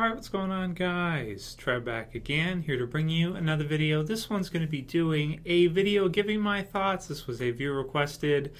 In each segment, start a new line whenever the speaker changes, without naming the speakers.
Alright, what's going on, guys? Trev back again, here to bring you another video. This one's going to be doing a video giving my thoughts. This was a viewer requested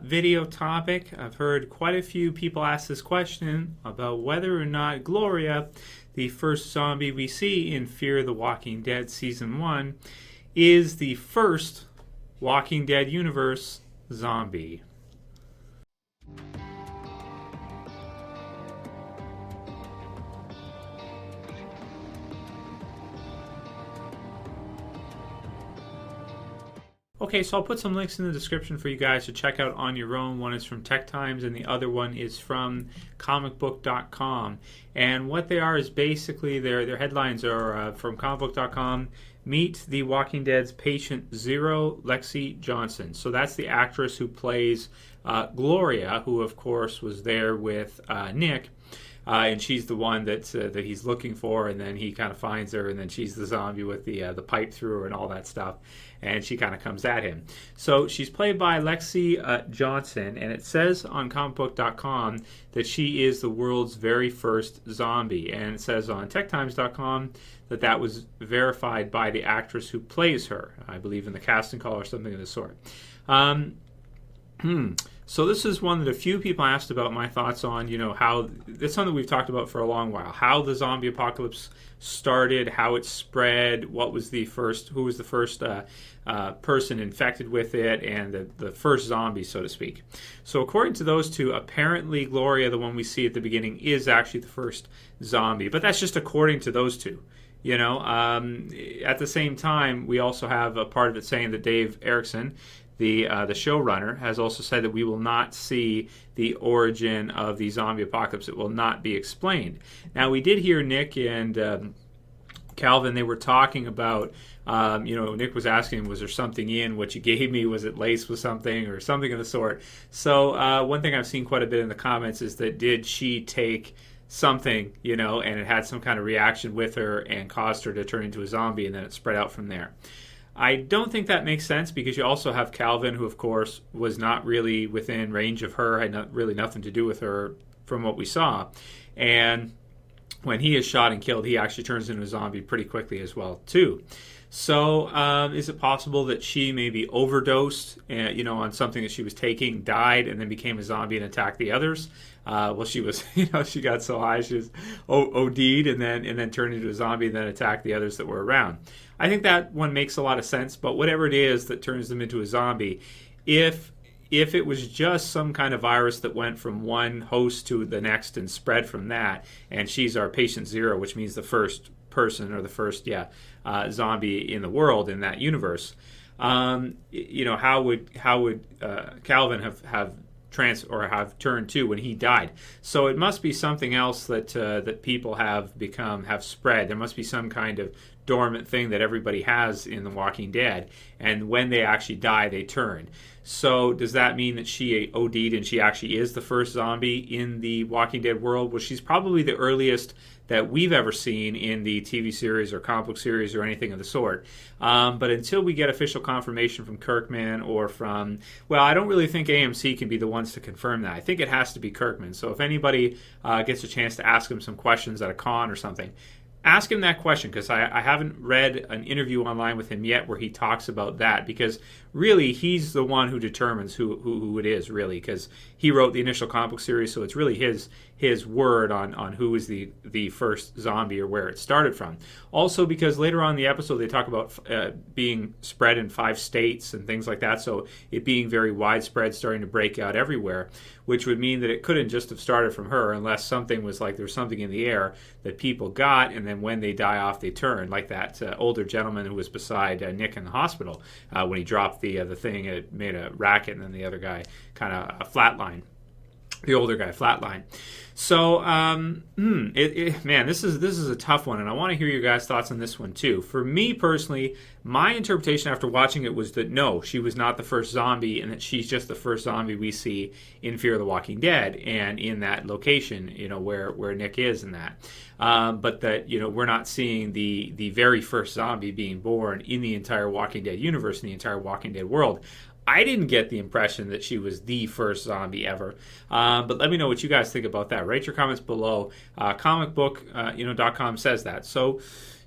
video topic. I've heard quite a few people ask this question about whether or not Gloria, the first zombie we see in Fear the Walking Dead Season 1, is the first Walking Dead universe zombie. Okay, so I'll put some links in the description for you guys to check out on your own. One is from Tech Times and the other one is from comicbook.com. And what they are is basically their headlines are from comicbook.com. Meet the Walking Dead's patient zero, Lexi Johnson. So that's the actress who plays Gloria, who of course was there with Nick. And she's the one that he's looking for, and then he kind of finds her, and then she's the zombie with the pipe through her and all that stuff, and she kind of comes at him. So she's played by Lexi Johnson, and it says on comicbook.com that she is the world's very first zombie, and it says on techtimes.com that that was verified by the actress who plays her, I believe in the casting call or something of the sort. So this is one that a few people asked about my thoughts on, how it's something we've talked about for a long while, how the zombie apocalypse started, how it spread, who was the first person infected with it, and the first zombie, so to speak. So according to those two, apparently Gloria, the one we see at the beginning, is actually the first zombie, but that's just according to those two. At the same time, we also have a part of it saying that Dave Erickson, the showrunner, has also said that we will not see the origin of the zombie apocalypse. It will not be explained. Now, we did hear Nick and Calvin, they were talking about, Nick was asking, was there something in what you gave me? Was it laced with something or something of the sort? So one thing I've seen quite a bit in the comments is that did she take something, and it had some kind of reaction with her and caused her to turn into a zombie, and then it spread out from there. I don't think that makes sense because you also have Calvin, who of course was not really within range of her, had really nothing to do with her from what we saw. And when he is shot and killed, he actually turns into a zombie pretty quickly as well too. So is it possible that she maybe overdosed, on something that she was taking, died, and then became a zombie and attacked the others? Well, she was, she got so high, she was OD'd and then turned into a zombie and then attacked the others that were around. I think that one makes a lot of sense, but whatever it is that turns them into a zombie, if it was just some kind of virus that went from one host to the next and spread from that, and she's our patient zero, which means the first person or the first zombie in the world in that universe, how would Calvin have turned to when he died? So it must be something else that people have spread. There must be some kind of dormant thing that everybody has in The Walking Dead, and when they actually die, they turn. So does that mean that she OD'd and she actually is the first zombie in the Walking Dead world? Well, she's probably the earliest that we've ever seen in the TV series or comic book series or anything of the sort. But until we get official confirmation from Kirkman or from, I don't really think AMC can be the ones to confirm that. I think it has to be Kirkman. So if anybody gets a chance to ask him some questions at a con or something, ask him that question, because I haven't read an interview online with him yet where he talks about that, because really he's the one who determines who it is, really, because he wrote the initial comic book series, so it's really his word on who is the first zombie or where it started from. Also because later on in the episode they talk about being spread in 5 states and things like that, so it being very widespread, starting to break out everywhere, which would mean that it couldn't just have started from her unless something was like there's something in the air that people got, and then when they die off they turn, like that older gentleman who was beside Nick in the hospital when he dropped the thing, it made a racket, and then the other guy kind of flatlined. The older guy flatline. So, man, this is a tough one, and I want to hear your guys' thoughts on this one too. For me personally, my interpretation after watching it was that no, she was not the first zombie, and that she's just the first zombie we see in Fear the Walking Dead and in that location, where Nick is in that. But that we're not seeing the very first zombie being born in the entire Walking Dead universe, in the entire Walking Dead world. I didn't get the impression that she was the first zombie ever. But let me know what you guys think about that. Write your comments below. Comicbook.com says that. So,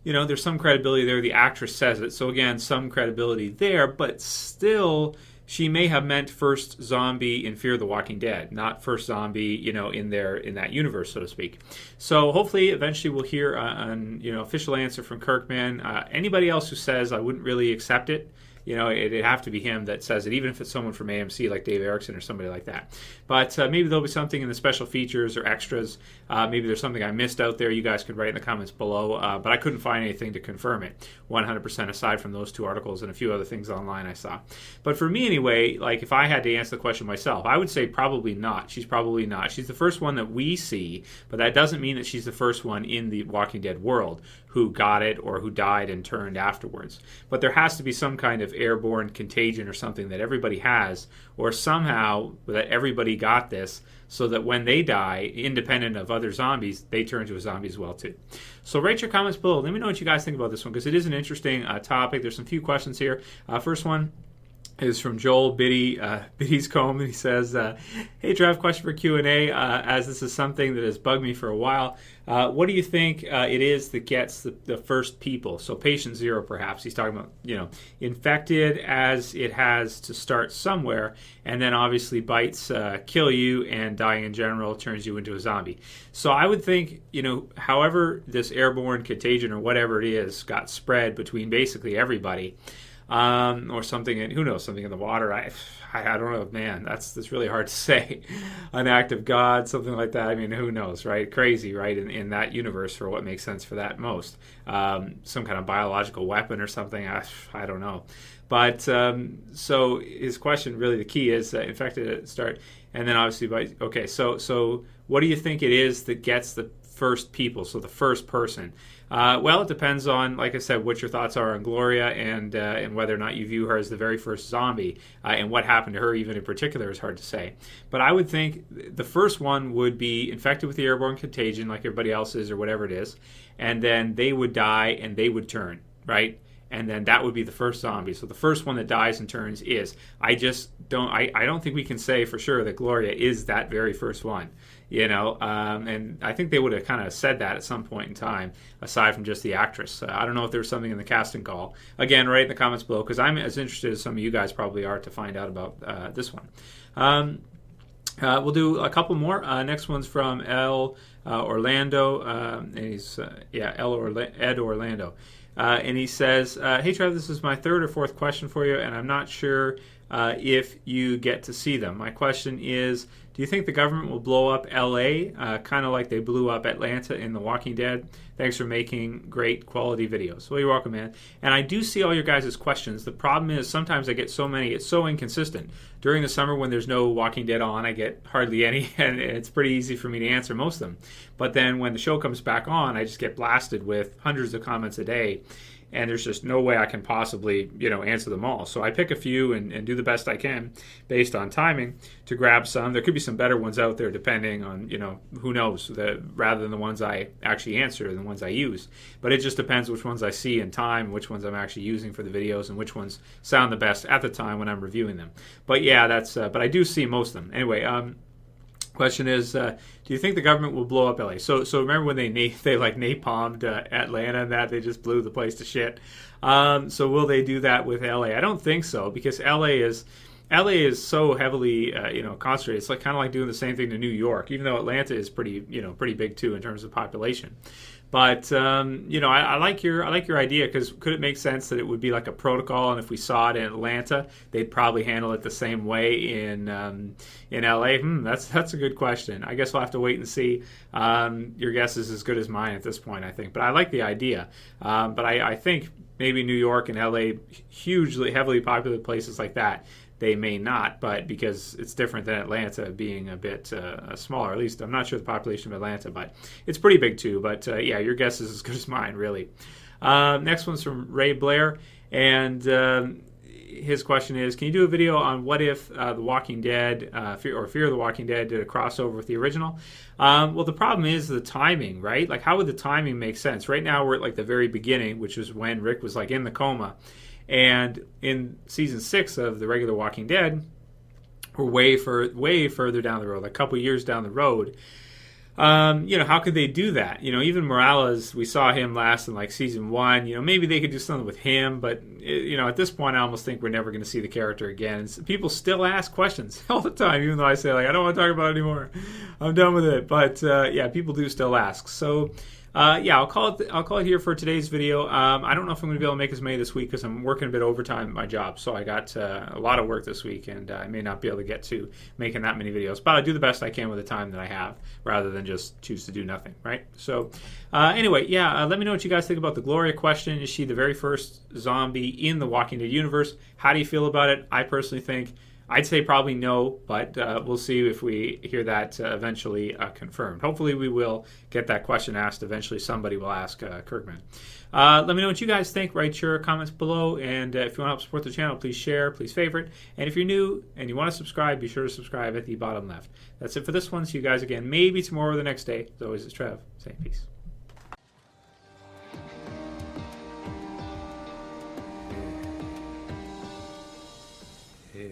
there's some credibility there. The actress says it. So, again, some credibility there. But still, she may have meant first zombie in Fear the Walking Dead, not first zombie, in that universe, so to speak. So hopefully, eventually, we'll hear an official answer from Kirkman. Anybody else who says I wouldn't really accept it, it'd have to be him that says it, even if it's someone from AMC like Dave Erickson or somebody like that. But maybe there'll be something in the special features or extras. Maybe there's something I missed out there. You guys could write in the comments below. But I couldn't find anything to confirm it 100% aside from those 2 articles and a few other things online I saw. But for me anyway, like if I had to answer the question myself, I would say probably not. She's probably not. She's the first one that we see, but that doesn't mean that she's the first one in the Walking Dead world who got it or who died and turned afterwards. But there has to be some kind of airborne contagion or something that everybody has, or somehow that everybody got this, so that when they die, independent of other zombies, they turn to a zombie as well too. So write your comments below. Let me know what you guys think about this one, because it is an interesting topic. There's some few questions here. First one is from Joel Biddiscombe, and he says, "Hey Trev, question for Q&A. As this is something that has bugged me for a while, what do you think it is that gets the first people? So patient 0, perhaps. He's talking about infected, as it has to start somewhere, and then obviously bites kill you, and dying in general turns you into a zombie. So I would think however this airborne contagion or whatever it is got spread between basically everybody." Or something, and who knows, something in the water. I don't know, man. That's really hard to say. An act of God, something like that. I mean, who knows, right? Crazy, right? In that universe, for what makes sense for that most. Some kind of biological weapon or something. I don't know. But so his question, really, the key is infected at the start, and then obviously, okay. So what do you think it is that gets the first people? So the first person. Well, it depends on, like I said, what your thoughts are on Gloria and whether or not you view her as the very first zombie. And what happened to her even in particular is hard to say. But I would think the first one would be infected with the airborne contagion like everybody else is or whatever it is. And then they would die and they would turn, right? And then that would be the first zombie. So the first one that dies and turns is. I don't think we can say for sure that Gloria is that very first one. And I think they would have kind of said that at some point in time, aside from just the actress. I don't know if there was something in the casting call. Again, write in the comments below, because I'm as interested as some of you guys probably are to find out about this one. We'll do a couple more. Next one's from Orlando, and he's Ed Orlando. And he says, "Hey Trev, this is my 3rd or 4th question for you, and I'm not sure if you get to see them. My question is, do you think the government will blow up LA, kind of like they blew up Atlanta in The Walking Dead? Thanks for making great quality videos." Well, you're welcome, man. And I do see all your guys' questions. The problem is sometimes I get so many, it's so inconsistent. During the summer when there's no Walking Dead on, I get hardly any, and it's pretty easy for me to answer most of them. But then when the show comes back on, I just get blasted with hundreds of comments a day. And there's just no way I can possibly, answer them all. So I pick a few and do the best I can based on timing to grab some. There could be some better ones out there depending on, who knows, rather than the ones I actually answer and the ones I use. But it just depends which ones I see in time, which ones I'm actually using for the videos, and which ones sound the best at the time when I'm reviewing them. But yeah, but I do see most of them. Anyway, question is, do you think the government will blow up LA? So remember when they napalmed Atlanta and that they just blew the place to shit? So will they do that with LA? I don't think so, because LA is so heavily concentrated. It's kind of like doing the same thing to New York, even though Atlanta is pretty big too in terms of population. But I like your idea, because could it make sense that it would be like a protocol, and if we saw it in Atlanta, they'd probably handle it the same way in LA? That's a good question. I guess we'll have to wait and see. Your guess is as good as mine at this point, I think. But I like the idea. But I think maybe New York and LA, hugely heavily populated places like that, they may not, but because it's different than Atlanta being a bit smaller. At least I'm not sure the population of Atlanta, but it's pretty big too. But yeah, your guess is as good as mine, really. Next one's from Ray Blair, and his question is, can you do a video on what if The Walking Dead, Fear of the Walking Dead, did a crossover with the original? Well, the problem is the timing, right? Like, how would the timing make sense? Right now, we're at the very beginning, which is when Rick was in the coma. And in season 6 of the regular Walking Dead, we're way further down the road, like a couple years down the road. How could they do that? Even Morales, we saw him last in like season 1. Maybe they could do something with him, but at this point, I almost think we're never going to see the character again. And people still ask questions all the time, even though I say, like, I don't want to talk about it anymore. I'm done with it. But people do still ask. So. I'll call it here for today's video. I don't know if I'm going to be able to make as many this week because I'm working a bit overtime at my job. So I got a lot of work this week, and I may not be able to get to making that many videos. But I do the best I can with the time that I have, rather than just choose to do nothing, right? So let me know what you guys think about the Gloria question. Is she the very first zombie in the Walking Dead universe? How do you feel about it? I personally think I'd say probably no, but we'll see if we hear that eventually confirmed. Hopefully we will get that question asked. Eventually somebody will ask Kirkman. Let me know what you guys think. Write your comments below. And if you want to help support the channel, please share, please favorite. And if you're new and you want to subscribe, be sure to subscribe at the bottom left. That's it for this one. See you guys again maybe tomorrow or the next day. As always, it's Trev saying peace.
Yeah.